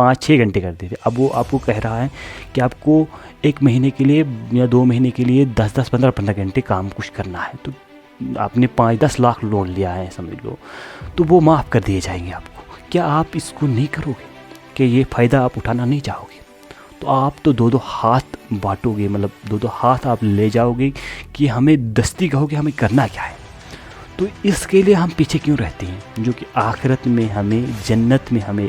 5-6 گھنٹے کرتے تھے، اب وہ آپ کو کہہ رہا ہے کہ آپ کو 1 مہینے کے لیے یا 2 مہینے کے لیے 10-10 15-15 گھنٹے کام کچھ کرنا ہے، تو آپ نے 5-10 لاکھ لون لیا ہے سمجھ لو، تو وہ معاف کر دیے جائیں گے آپ کو۔ کیا آپ اس کو نہیں کرو گے کہ یہ فائدہ آپ اٹھانا نہیں چاہو گے؟ تو آپ تو 2 ہاتھ بانٹو گے، مطلب 2 ہاتھ آپ لے جاؤ گے کہ ہمیں دستی کہو کہ ہمیں کرنا کیا ہے۔ تو اس کے لیے ہم پیچھے کیوں رہتے ہیں، جو کہ آخرت میں ہمیں جنت میں ہمیں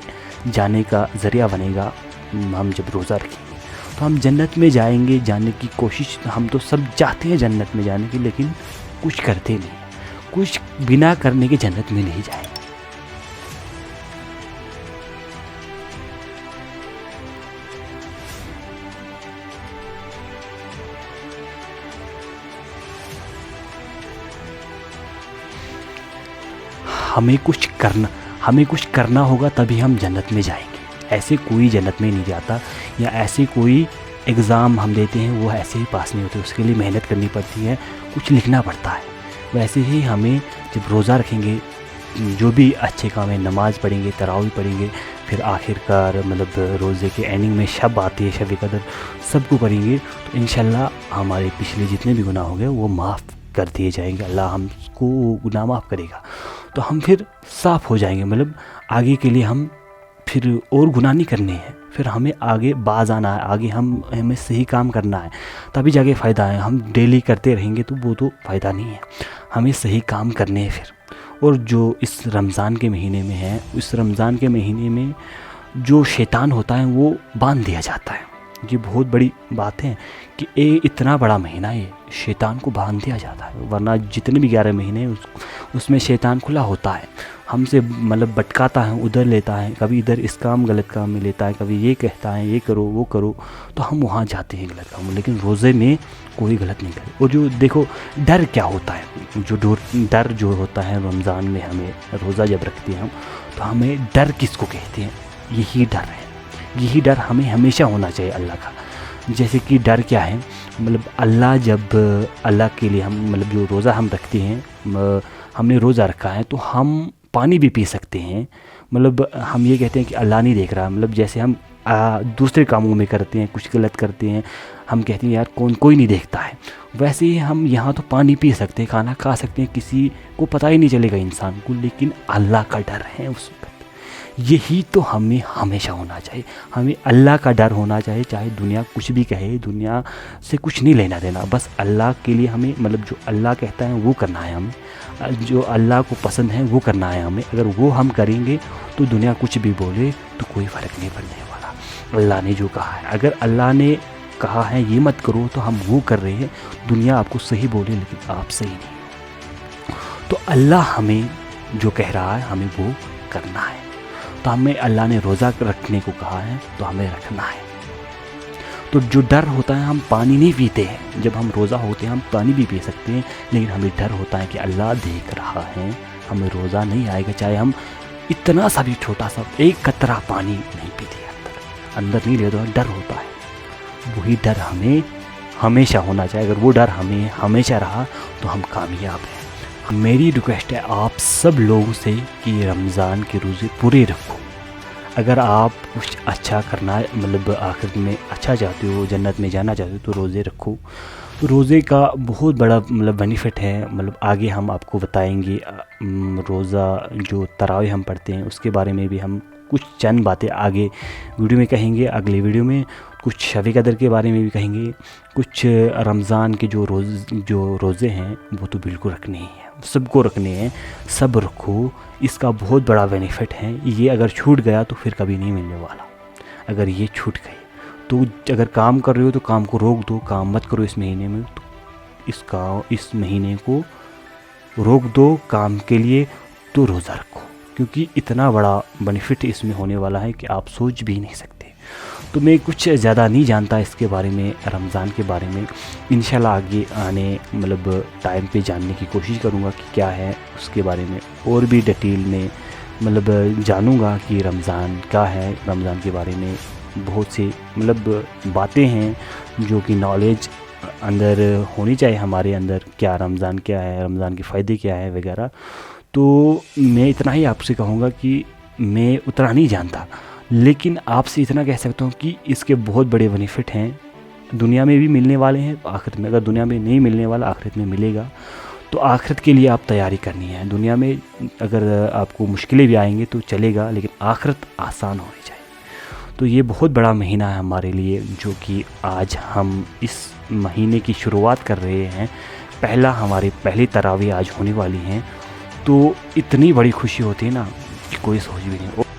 جانے کا ذریعہ بنے گا۔ ہم جب روزہ رکھیں گے تو ہم جنت میں جائیں گے، جانے کی کوشش ہم تو سب چاہتے ہیں جنت میں جانے کی، لیکن کچھ کرتے نہیں، کچھ بنا کرنے کے جنت میں نہیں جائیں گے۔ ہمیں کچھ کرنا ہوگا تبھی ہم جنت میں جائیں گے۔ ایسے کوئی جنت میں نہیں جاتا، یا ایسے کوئی ایگزام ہم دیتے ہیں وہ ایسے ہی پاس نہیں ہوتے، اس کے لیے محنت کرنی پڑتی ہے، کچھ لکھنا پڑتا ہے۔ ویسے ہی ہمیں جب روزہ رکھیں گے، جو بھی اچھے کام ہیں، نماز پڑھیں گے، تراویح پڑھیں گے، پھر آخر کار مطلب روزے کے اینڈنگ میں شب آتی ہے، شب قدر، سب کو پڑھیں گے، تو انشاءاللہ ہمارے پچھلے جتنے بھی گناہ ہو گئے وہ معاف کر دیے جائیں گے، اللہ ہم کو گناہ معاف کرے گا، تو ہم پھر صاف ہو جائیں گے۔ مطلب آگے کے لیے ہم پھر اور گناہ نہیں کرنے ہیں، پھر ہمیں آگے باز آنا ہے، آگے ہمیں صحیح کام کرنا ہے، تبھی جا کے فائدہ ہے۔ ہم ڈیلی کرتے رہیں گے تو وہ تو فائدہ نہیں ہے، ہمیں صحیح کام کرنے ہیں پھر۔ اور جو اس رمضان کے مہینے میں ہے، اس رمضان کے مہینے میں جو شیطان ہوتا ہے وہ باندھ دیا جاتا ہے۔ یہ بہت بڑی بات ہے کہ اتنا بڑا مہینہ ہے، شیطان کو باندھ دیا جاتا ہے، ورنہ جتنے بھی 11 مہینے اس میں شیطان کھلا ہوتا ہے، ہم سے مطلب بٹکاتا ہے، ادھر لیتا ہے، کبھی ادھر اس کام غلط کام میں لیتا ہے، کبھی یہ کہتا ہے یہ کرو وہ کرو، تو ہم وہاں جاتے ہیں غلط کام، لیکن روزے میں کوئی غلط نہیں کرے۔ اور جو دیکھو ڈر کیا ہوتا ہے، جو ڈر جو ہوتا ہے رمضان میں، ہمیں روزہ جب رکھتے ہیں ہم، تو ہمیں ڈر کس کو کہتے ہیں؟ یہی ڈر ہے، یہی ڈر ہمیں ہمیشہ ہونا چاہیے اللہ کا۔ جیسے کہ ڈر کیا ہے، مطلب اللہ کے لیے ہم مطلب جو روزہ ہم رکھتے ہیں، ہم نے روزہ رکھا ہے تو ہم پانی بھی پی سکتے ہیں، مطلب ہم یہ کہتے ہیں کہ اللہ نہیں دیکھ رہا، مطلب جیسے ہم دوسرے کاموں میں کرتے ہیں، کچھ غلط کرتے ہیں، ہم کہتے ہیں یار کوئی نہیں دیکھتا ہے، ویسے ہی ہم یہاں تو پانی پی سکتے ہیں، کھانا کھا سکتے ہیں، کسی کو پتہ ہی نہیں چلے گا انسان کو، لیکن اللہ کا ڈر ہے اس وقت۔ یہی تو ہمیں ہمیشہ ہونا چاہیے، ہمیں اللہ کا ڈر ہونا چاہیے، چاہے دنیا کچھ بھی کہے، دنیا سے کچھ نہیں لینا دینا، بس اللہ کے لیے ہمیں مطلب جو اللہ کہتا ہے وہ کرنا ہے، ہمیں جو اللہ کو پسند ہے وہ کرنا ہے ہمیں۔ اگر وہ ہم کریں گے تو دنیا کچھ بھی بولے تو کوئی فرق نہیں پڑنے والا۔ اللہ نے جو کہا ہے، اگر اللہ نے کہا ہے یہ مت کرو تو ہم وہ کر رہے ہیں، دنیا آپ کو صحیح بولے لیکن آپ صحیح نہیں، تو اللہ ہمیں جو کہہ رہا ہے ہمیں وہ کرنا ہے۔ تو ہمیں اللہ نے روزہ رکھنے کو کہا ہے تو ہمیں رکھنا ہے۔ تو جو ڈر ہوتا ہے، ہم پانی نہیں پیتے ہیں، جب ہم روزہ ہوتے ہیں ہم پانی بھی پی سکتے ہیں، لیکن ہمیں ڈر ہوتا ہے کہ اللہ دیکھ رہا ہے، ہمیں روزہ نہیں آئے گا، چاہے ہم اتنا سا بھی چھوٹا سا 1 قطرہ پانی نہیں پیتے، اندر نہیں لے دو، ڈر ہوتا ہے۔ وہی ڈر ہمیں ہمیشہ ہونا چاہیے، اگر وہ ڈر ہمیں ہمیشہ رہا تو ہم کامیاب ہیں۔ میری ریکویسٹ ہے آپ سب لوگوں سے کہ رمضان کے روزے پورے رکھو۔ اگر آپ کچھ اچھا کرنا مطلب آخر میں اچھا چاہتے ہو، جنت میں جانا چاہتے ہو، تو روزے رکھو۔ تو روزے کا بہت بڑا مطلب بینیفٹ ہے، مطلب آگے ہم آپ کو بتائیں گے، روزہ جو تراویح ہم پڑھتے ہیں اس کے بارے میں بھی ہم کچھ چند باتیں آگے ویڈیو میں کہیں گے، اگلے ویڈیو میں کچھ شب قدر کے بارے میں بھی کہیں گے، کچھ رمضان کے جو روزے ہیں وہ تو بالکل رکھنے ہی ہیں، سب کو رکھنے ہیں، سب رکھو، اس کا بہت بڑا بینیفٹ ہے۔ یہ اگر چھوٹ گیا تو پھر کبھی نہیں ملنے والا، اگر یہ چھوٹ گئی تو اگر کام کر رہے ہو تو کام کو روک دو، کام مت کرو اس مہینے میں، تو اس مہینے کو روک دو کام کے لیے، تو روزہ رکھو، کیونکہ اتنا بڑا بینیفٹ اس میں ہونے والا ہے کہ آپ سوچ بھی نہیں سکتے۔ تو میں کچھ زیادہ نہیں جانتا اس کے بارے میں، رمضان کے بارے میں، انشاءاللہ آگے آنے مطلب ٹائم پہ جاننے کی کوشش کروں گا کہ کیا ہے اس کے بارے میں، اور بھی ڈیٹیل میں مطلب جانوں گا کہ رمضان کیا ہے، رمضان کے بارے میں بہت سی مطلب باتیں ہیں جو کہ نالج اندر ہونی چاہیے ہمارے اندر، کیا رمضان کیا ہے، رمضان کے فائدے کیا ہے وغیرہ۔ تو میں اتنا ہی آپ سے کہوں گا کہ میں اتنا نہیں جانتا، لیکن آپ سے اتنا کہہ سکتا ہوں کہ اس کے بہت بڑے بینیفٹ ہیں، دنیا میں بھی ملنے والے ہیں، آخرت میں، اگر دنیا میں نہیں ملنے والا آخرت میں ملے گا، تو آخرت کے لیے آپ تیاری کرنی ہے۔ دنیا میں اگر آپ کو مشکلیں بھی آئیں گے تو چلے گا، لیکن آخرت آسان ہونی چاہیے۔ تو یہ بہت بڑا مہینہ ہے ہمارے لیے، جو کہ آج ہم اس مہینے کی شروعات کر رہے ہیں، ہماری پہلی تراویح آج ہونے والی ہیں، تو اتنی بڑی خوشی ہوتی ہے نا کہ کوئی سوچ بھی نہیں۔